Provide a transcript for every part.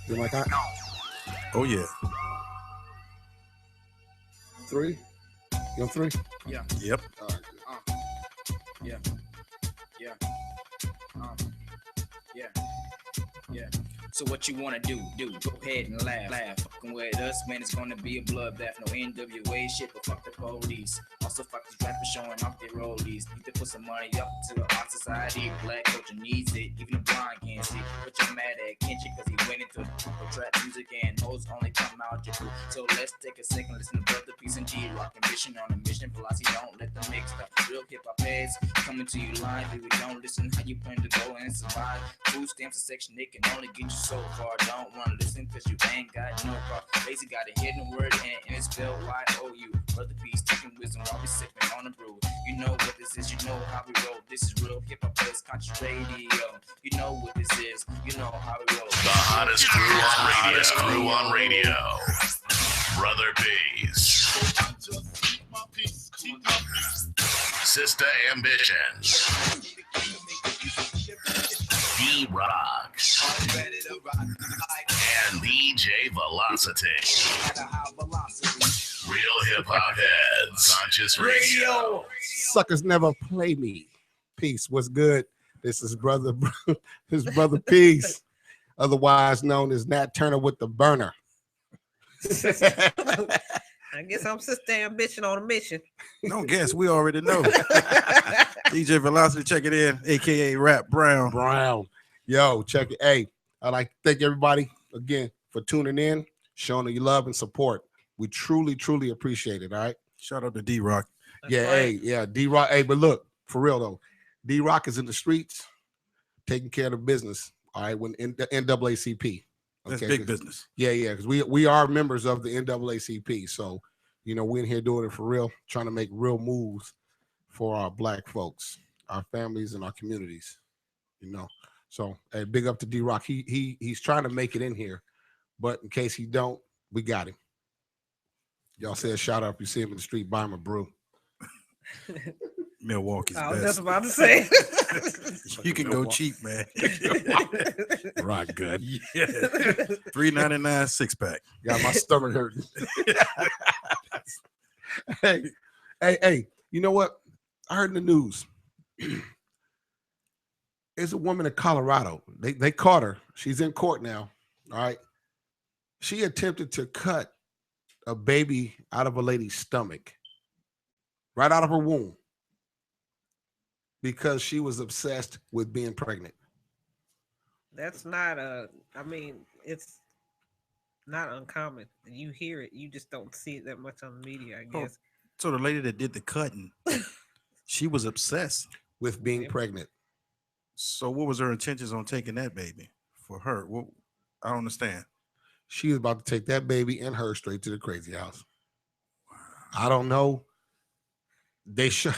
You like that? Oh yeah. 3? You on 3? Yeah. Yep. All right. Yeah. Yeah. Yeah. Yeah. So what you wanna do? Go ahead and laugh. Fucking with us, man, it's gonna be a bloodbath. No NWA shit, but fuck the police. Also fuck these rappers showing off their rollies. Need to put some money up to our society. Black culture needs it, even the blind can't see. But you're mad at Kenchi cause he went into trap music and hoes only come out your food. So let's take a second, listen to Brother Peace and G-Rock. Ambition on a mission, philosophy, don't let them mix the real hip-hop heads coming to you live. If you don't listen, how you plan to go and survive? Food stamps a section, they can only get you so far. Don't wanna listen cause you ain't got no car. Lazy got a hidden word and it's spelled Y-O-U. Brother Peace taking wisdom while we sipping on the brew. You know what this is, you know how we roll. This is real hip-hop plus conscious radio. You know what this is, you know how we roll. The hottest crew on radio. Brother Peace. Sister Ambitions. D-Rocks. And DJ Velocity. Real hip-hop heads. Conscious radio. Suckers never play me. Peace. What's good? This is Brother Peace, otherwise known as Nat Turner with the burner. I guess I'm Sister Ambition on a mission. Don't guess. We already know. DJ Velocity, check it in, a.k.a. Rap Brown. Yo, check it. Hey, I'd like to thank everybody again for tuning in, showing your love and support. We truly, truly appreciate it, all right? Shout out to D-Rock. D-Rock. Hey, but look, for real, though, D-Rock is in the streets taking care of the business, all right, when in the NAACP. That's big business. Yeah, because we are members of the NAACP. So, you know, we're in here doing it for real, trying to make real moves for our black folks, our families, and our communities, you know. So, hey, big up to D-Rock. He's trying to make it in here, but in case he don't, we got him. Y'all say a shout out if you see him in the street, buy him a brew. Milwaukee's I was best. just about to say. You can go cheap, man. Right, good. Yeah. $3.99 6-pack. Got my stomach hurting. Hey, you know what? I heard in the news. There's a woman in Colorado. They caught her. She's in court now. All right. She attempted to cut a baby out of a lady's stomach, right out of her womb, because she was obsessed with being pregnant. That's not it's not uncommon. You hear it, you just don't see it that much on the media, I guess. So the lady that did the cutting, she was obsessed with being pregnant. So what was her intentions on taking that baby for her? Well, I don't understand. She was about to take that baby and her straight to the crazy house. I don't know. They show,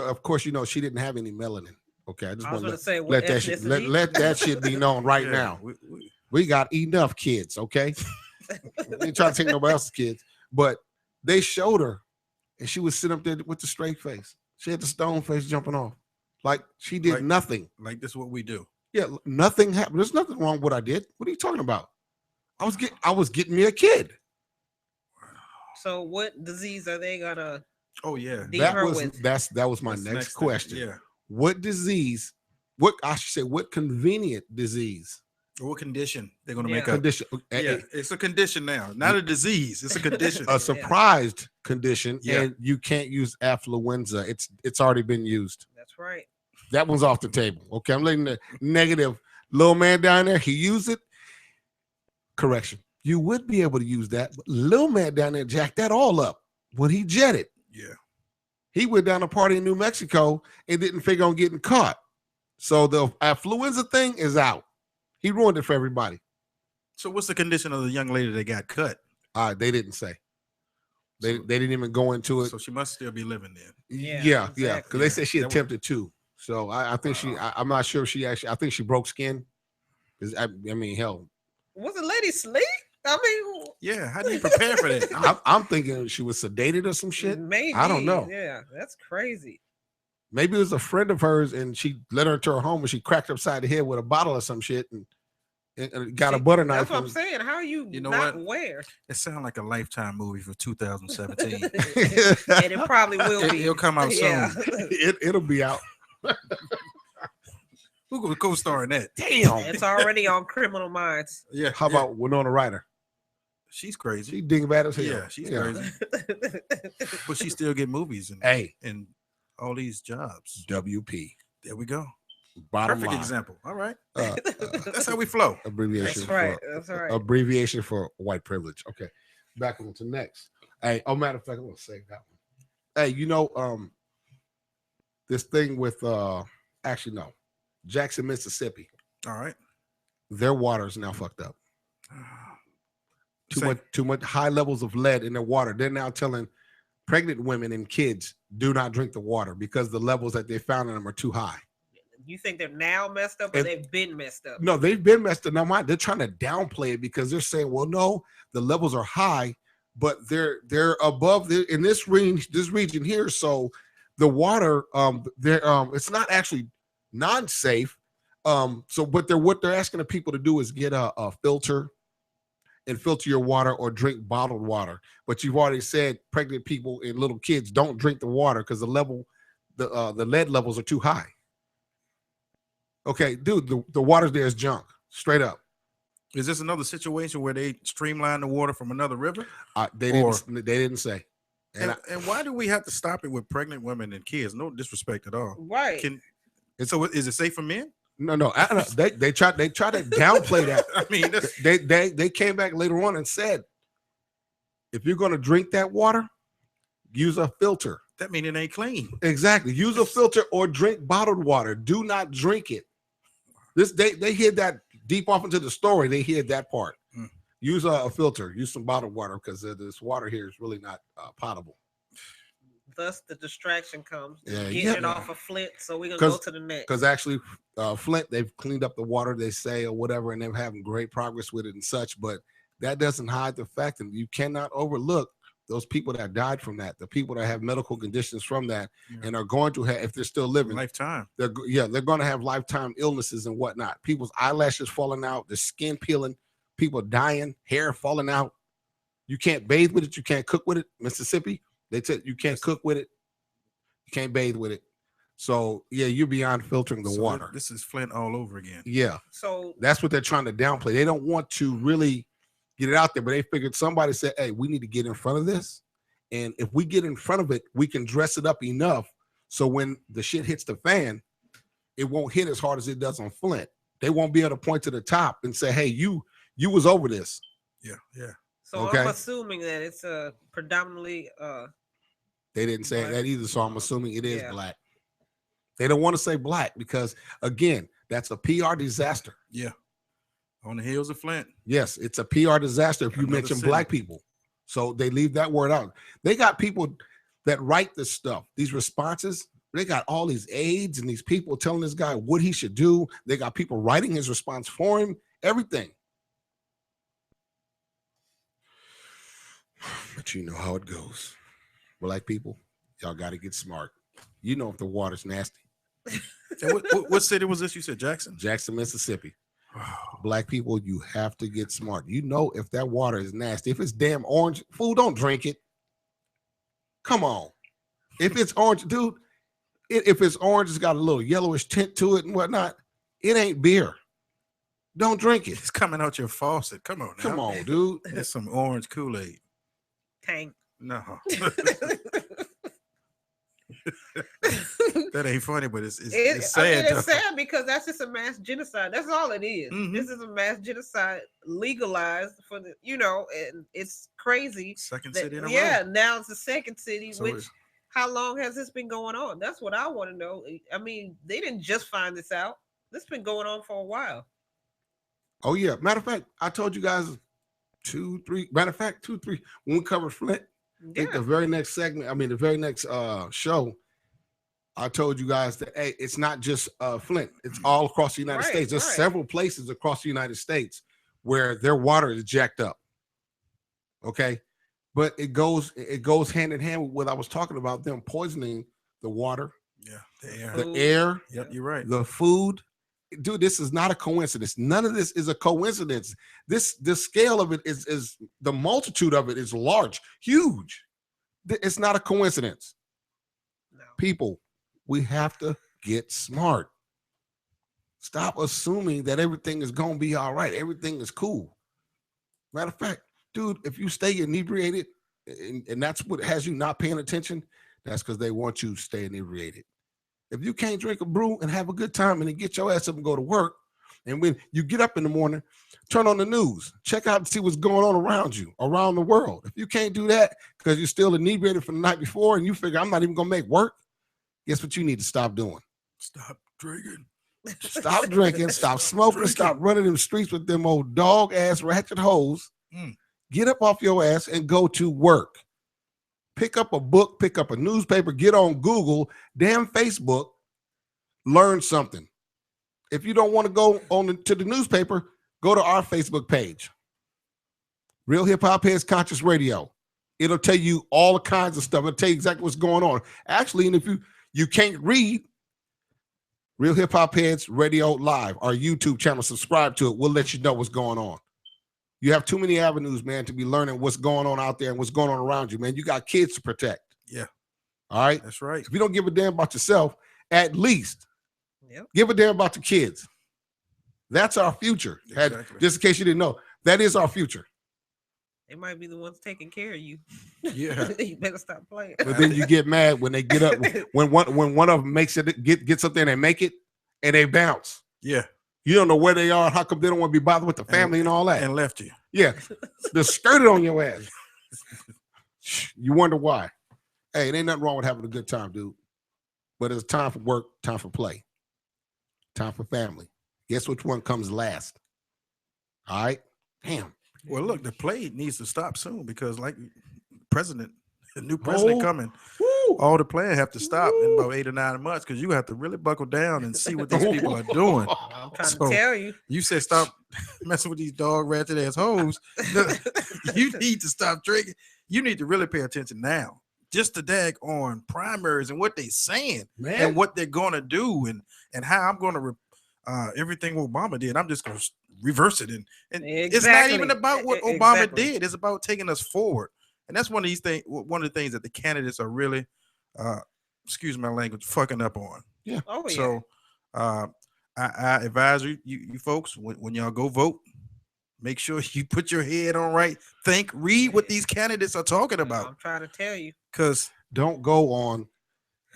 of course, you know, she didn't have any melanin. Okay, I just want to say, let that shit be known right now. We got enough kids, okay? We ain't trying to take nobody else's kids, but they showed her, and she was sitting up there with the straight face. She had the stone face jumping off, like she did nothing. Like this is what we do. Yeah, nothing happened. There's nothing wrong with what I did. What are you talking about? I was getting me a kid. So what disease are they gonna? Oh yeah, that was my next question. Yeah, what disease? What I should say? What convenient disease? Or what condition they're gonna make condition? Yeah, it's a condition now, not a disease. It's a condition. A surprised condition, and you can't use affluenza. It's already been used. That's right. That one's off the table. Okay, I'm letting the negative little man down there. He used it. Correction. You would be able to use that, but little man down there jacked that all up when he jetted. Yeah. He went down to party in New Mexico and didn't figure on getting caught. So the affluenza thing is out. He ruined it for everybody. So what's the condition of the young lady that got cut? They didn't say. They didn't even go into it. So she must still be living there. Yeah. Because they said she attempted to. So I think I'm not sure if she actually, I think she broke skin. I mean, hell. Was the lady asleep? I mean, Yeah, how do you prepare for that? I'm thinking she was sedated or some shit. Maybe. I don't know. Yeah, that's crazy. Maybe it was a friend of hers and she led her to her home and she cracked her upside the head with a bottle or some shit and got a butter knife. That's what I'm saying. How are you know not what? Aware? It sounds like a Lifetime movie for 2017. And it probably will be. It'll come out soon. It'll be out. Who gonna co-star in that? Damn. It's already on Criminal Minds. Yeah. How about Winona Ryder? She's crazy. She dingbat as hell. Yeah, she's crazy. But she still get movies and all these jobs. WP. There we go. Bottom Perfect line. example. All right. That's how we flow. Abbreviation. That's right. That's right. Abbreviation for white privilege. Okay. Back on to next. Hey, matter of fact, I'm gonna save that one. Hey, this thing with actually no. Jackson, Mississippi. All right. Their water is now fucked up. Too much high levels of lead in their water. They're now telling pregnant women and kids do not drink the water because the levels that they found in them are too high. You think they're now messed up or they've been messed up? No, they've been messed up. Now, they're trying to downplay it because they're saying, well, no, the levels are high, but they're above in this region here. So the water, it's not actually non-safe. What they're asking the people to do is get a filter and filter your water or drink bottled water. But you've already said pregnant people and little kids don't drink the water because the lead levels are too high. Okay, dude, the water there is junk, straight up. Is this another situation where they streamline the water from another river? They didn't say. And why do we have to stop it with pregnant women and kids? No disrespect at all. Right. So is it safe for men? No. They try to downplay that. I mean, they came back later on and said, if you're going to drink that water, use a filter. That means it ain't clean. Exactly. Use a filter or drink bottled water. Do not drink it. They hid that deep off into the story. They hid that part. Use a filter. Use some bottled water because this water here is really not potable. Thus, the distraction comes. Yeah, getting it off of Flint, so we're gonna go to the next. Because actually, Flint, they've cleaned up the water, they say, or whatever, and they're having great progress with it and such. But that doesn't hide the fact that you cannot overlook those people that died from that, the people that have medical conditions from that, and are going to have, if they're still living, lifetime. They're going to have lifetime illnesses and whatnot. People's eyelashes falling out, the skin peeling, people dying, hair falling out. You can't bathe with it. You can't cook with it. Mississippi, they said you can't cook with it. You can't bathe with it. So you're beyond filtering the water. This is Flint all over again. Yeah. So that's what they're trying to downplay. They don't want to really get it out there, but they figured somebody said, hey, we need to get in front of this. And if we get in front of it, we can dress it up enough so when the shit hits the fan, it won't hit as hard as it does on Flint. They won't be able to point to the top and say, hey, you was over this. Yeah. So okay. I'm assuming that it's predominantly they didn't say that either, so I'm assuming it is black. They don't want to say black because, again, that's a PR disaster. Yeah. On the heels of Flint. Yes, it's a PR disaster if you mention black people. So they leave that word out. They got people that write this stuff, these responses. They got all these aides and these people telling this guy what he should do. They got people writing his response for him, everything. But you know how it goes. Black people, y'all got to get smart. You know if the water's nasty. What city was this? You said Jackson? Jackson, Mississippi. Black people, you have to get smart. You know if that water is nasty. If it's damn orange, fool, don't drink it. Come on. If it's orange, dude, if it's orange, it's got a little yellowish tint to it and whatnot, it ain't beer. Don't drink it. It's coming out your faucet. Come on now. Come on, dude. It's some orange Kool-Aid. Tank. No. That ain't funny, but it's sad. It's sad because that's just a mass genocide. That's all it is. Mm-hmm. This is a mass genocide legalized for the, and it's crazy. Second city in a row. Yeah, now it's the second city, how long has this been going on? That's what I want to know. I mean, they didn't just find this out. This has been going on for a while. Oh, yeah. Matter of fact, I told you guys 2, 3. Matter of fact, 2, 3. When we covered Flint, I think the very next show, I told you guys that, hey, it's not just Flint. It's all across the United States. There's several places across the United States where their water is jacked up. Okay, but it goes hand in hand with what I was talking about, them poisoning the water, the air. Yep, you're right. The food. Dude, this is not a coincidence. None of this is a coincidence. This scale of it is the multitude of it is large, huge. It's not a coincidence. No. People, we have to get smart. Stop assuming that everything is going to be all right. Everything is cool. Matter of fact, dude, if you stay inebriated, and that's what has you not paying attention, that's because they want you to stay inebriated. If you can't drink a brew and have a good time and then get your ass up and go to work, and when you get up in the morning, turn on the news, check out and see what's going on around you, around the world. If you can't do that because you're still inebriated from the night before and you figure I'm not even going to make work, guess what you need to stop doing? Stop drinking. Stop drinking, stop smoking, stop running them streets with them old dog-ass ratchet hoes. Get up off your ass and go to work. Pick up a book, pick up a newspaper, get on Google, damn Facebook, learn something. If you don't want to go to the newspaper, go to our Facebook page. Real Hip Hop Heads Conscious Radio. It'll tell you all kinds of stuff. It'll tell you exactly what's going on. Actually, and if you can't read, Real Hip Hop Heads Radio Live, our YouTube channel, subscribe to it. We'll let you know what's going on. You have too many avenues, man, to be learning what's going on out there and what's going on around you, man. You got kids to protect. Yeah. All right? That's right. If you don't give a damn about yourself, at least give a damn about the kids. That's our future. Exactly. Just in case you didn't know, that is our future. They might be the ones taking care of you. Yeah. You better stop playing. But then you get mad when they get up, when one of them makes it, gets up there and they make it, and they bounce. Yeah. You don't know where they are. How come they don't want to be bothered with the family and all that? And left you. Yeah. They're skirted on your ass. You wonder why. Hey, it ain't nothing wrong with having a good time, dude. But it's time for work, time for play, time for family. Guess which one comes last? All right? Damn. Well, look, the play needs to stop soon because, like, the new president coming, all the playing have to stop in about 8 or 9 months because you have to really buckle down and see what these people are doing. I'm trying to tell you. You said stop messing with these dog ratchet ass hoes. You need to stop drinking. You need to really pay attention now. Just to dag on primaries and what they're saying, man, and what they're going to do and how I'm going to everything Obama did. I'm just going to reverse it. And it's not even about what Obama did. It's about taking us forward. And that's one of these things. One of the things that the candidates are really, excuse my language, fucking up on. Yeah. Oh, yeah. So I advise you folks when y'all go vote, make sure you put your head on right. Think, read what these candidates are talking about. I'm trying to tell you. Because don't go on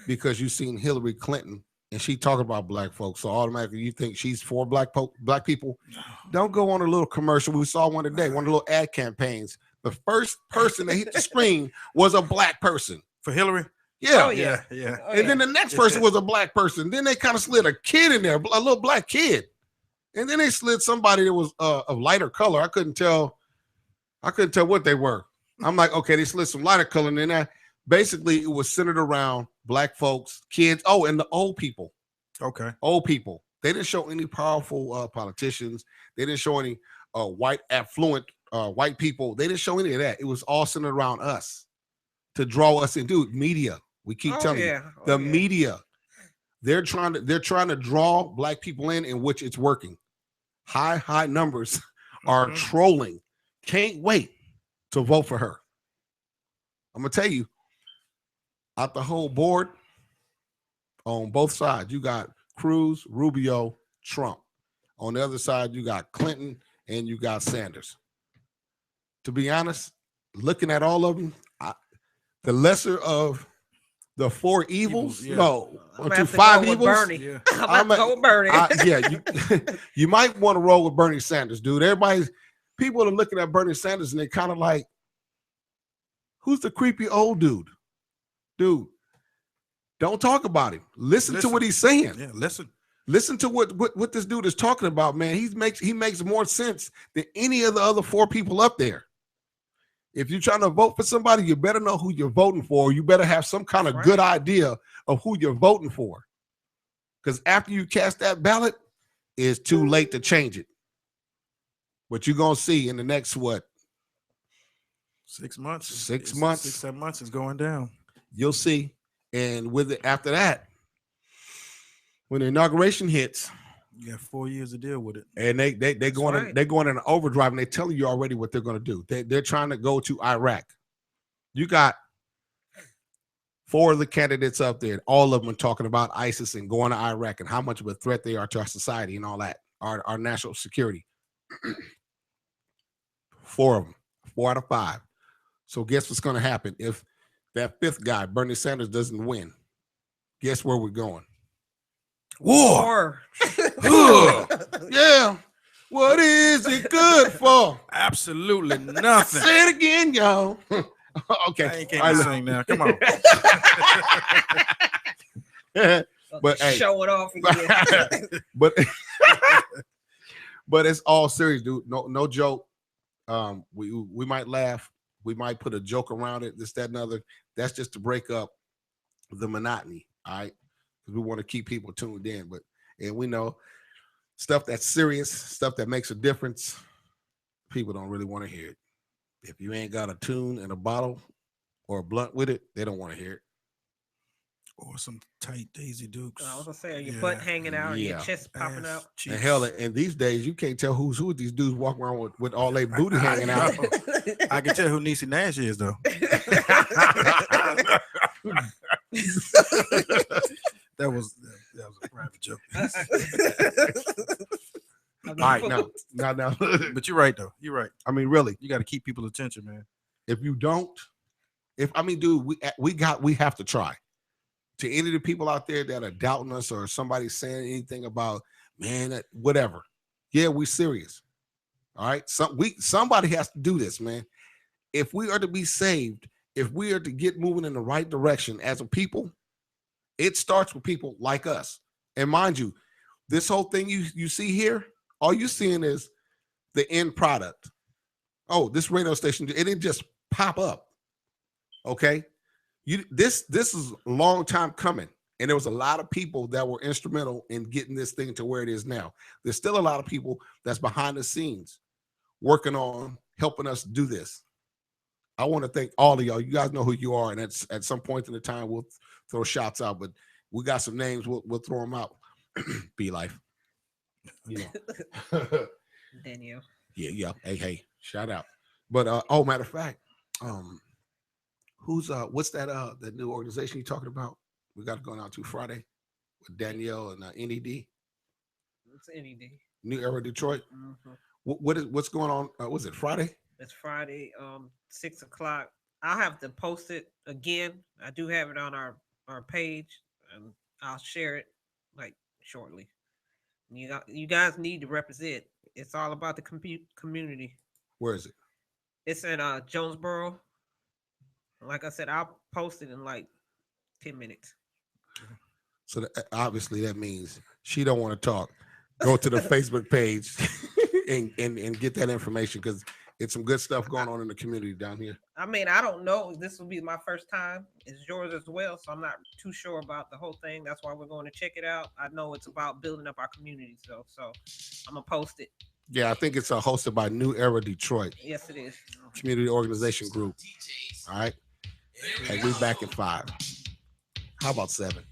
because you've seen Hillary Clinton and she talking about black folks, so automatically you think she's for black people. Don't go on a little commercial. We saw one today, one of the little ad campaigns. The first person that hit the screen was a black person. For Hillary? Yeah. Oh, yeah. And then the next person was a black person. Then they kind of slid a kid in there, a little black kid. And then they slid somebody that was of lighter color. I couldn't tell what they were. I'm like, okay, they slid some lighter color. And then basically it was centered around black folks, kids. Oh, and the old people. Okay. Old people. They didn't show any powerful politicians. They didn't show any white, affluent white people. They didn't show any of that. It was all centered around us to draw us in. Dude, media. We keep telling you. The media. They're trying to draw black people in which it's working. High numbers are trolling. Can't wait to vote for her. I'm gonna tell you, out the whole board, on both sides, you got Cruz, Rubio, Trump. On the other side, you got Clinton and you got Sanders. To be honest, looking at all of them, the lesser of the four evils, no, to 5 evils. Bernie. Yeah. I'm about to go with Bernie. You might want to roll with Bernie Sanders, dude. People are looking at Bernie Sanders and they're kind of like, who's the creepy old dude? Dude, don't talk about him. Listen to what he's saying. Yeah, listen to what this dude is talking about, man. He makes more sense than any of the other 4 people up there. If you're trying to vote for somebody, you better know who you're voting for. You better have some kind of good idea of who you're voting for. Because after you cast that ballot, it's too late to change it. What you're going to see in the next, 6 months. 6 months. 6, 7 months is going down. You'll see. And with it after that, when the inauguration hits, you got 4 years to deal with it. And they're going in an overdrive, and they telling you already what they're going to do. They're trying to go to Iraq. You got 4 of the candidates up there, and all of them are talking about ISIS and going to Iraq and how much of a threat they are to our society and all that, our national security. 4 of them, 4 out of 5. So guess what's going to happen if that 5th guy, Bernie Sanders, doesn't win? Guess where we're going? War. Yeah. What is it good for? Absolutely nothing. Say it again, y'all. Okay. I ain't can't sing now. Come on. But hey, show it off again. but it's all serious, dude. No joke. We might laugh. We might put a joke around it, this, that, and other. That's just to break up the monotony, all right? Because we want to keep people tuned in. And we know stuff that's serious, stuff that makes a difference, people don't really want to hear it. If you ain't got a tune and a bottle or a blunt with it, they don't want to hear it. Or some tight Daisy Dukes. I was gonna say, your butt hanging out, your chest popping out. And hell, and these days you can't tell who's who. These dudes walking around with all their booty hanging out. I can tell who Niecy Nash is, though. That was a private joke. All right, now. But you're right, though. You're right. I mean, really, you got to keep people's attention, man. If you don't, dude, we have to try. To any of the people out there that are doubting us or somebody saying anything about, man, whatever. Yeah, we serious. All right. Somebody has to do this, man. If we are to be saved, if we are to get moving in the right direction as a people, it starts with people like us. And mind you, this whole thing you see here, all you're seeing is the end product. Oh, this radio station, it didn't just pop up. Okay. This is a long time coming, and there was a lot of people that were instrumental in getting this thing to where it is now. There's still a lot of people that's behind the scenes working on helping us do this. I want to thank all of y'all. You guys know who you are, and at some point in the time we'll throw shots out, but we got some names. We'll throw them out. Be life, you know. Danielle. Yeah. Hey, shout out. But matter of fact, who's what's that new organization you talking about? We got it going out to Friday with Danielle and NED. It's NED. New Era Detroit. Mm-hmm. What's going on? Was it Friday? It's Friday, 6 o'clock. I'll have to post it again. I do have it on our page, and I'll share it like shortly. You guys need to represent. It's all about the community. Where is it? It's in Jonesboro. Like I said, I'll post it in like 10 minutes. So obviously that means she don't want to talk. Go to the Facebook page and get that information, because it's some good stuff going on in the community down here. I mean, I don't know. This will be my first time. It's yours as well, so I'm not too sure about the whole thing. That's why we're going to check it out. I know it's about building up our community, so I'm going to post it. Yeah, I think it's hosted by New Era Detroit. Yes, it is. Community organization group. All right. Hey, we back at 5. How about 7?